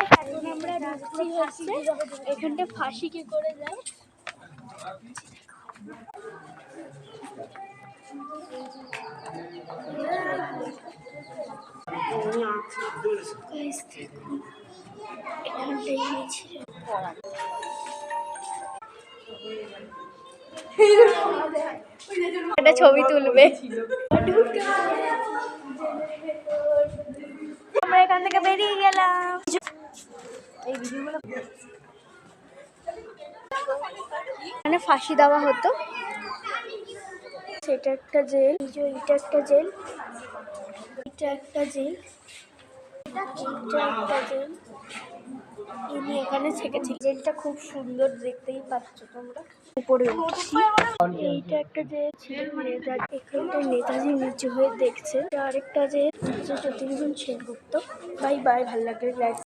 এখন আমরা ঢুকছি হচ্ছে এখানটা ফাঁসি কি করে যায়। এখানটাই একটা ছবি তুলবে। আমরা এখান থেকে বেরিয়ে গেলাম। এই ভিডিওগুলো মানে ফাঁসি দেওয়া হতো। সেটা একটা জেল, এটা একটা জেল, এটা একটা জেল, এটা একটা জেল। ইনি এখানে থেকেছে। জেলটা খুব সুন্দর, দেখতেই পাচ্ছ তোমরা। উপরে উঠছি। এইটা একটা জেল ছিল নেতাজি, এখানটায় নেতাজি নিচু হয়ে দেখছে। আরেকটা জেল জ্যোতির্ময় সেনগুপ্ত। বাই বাই, ভালো লাগে।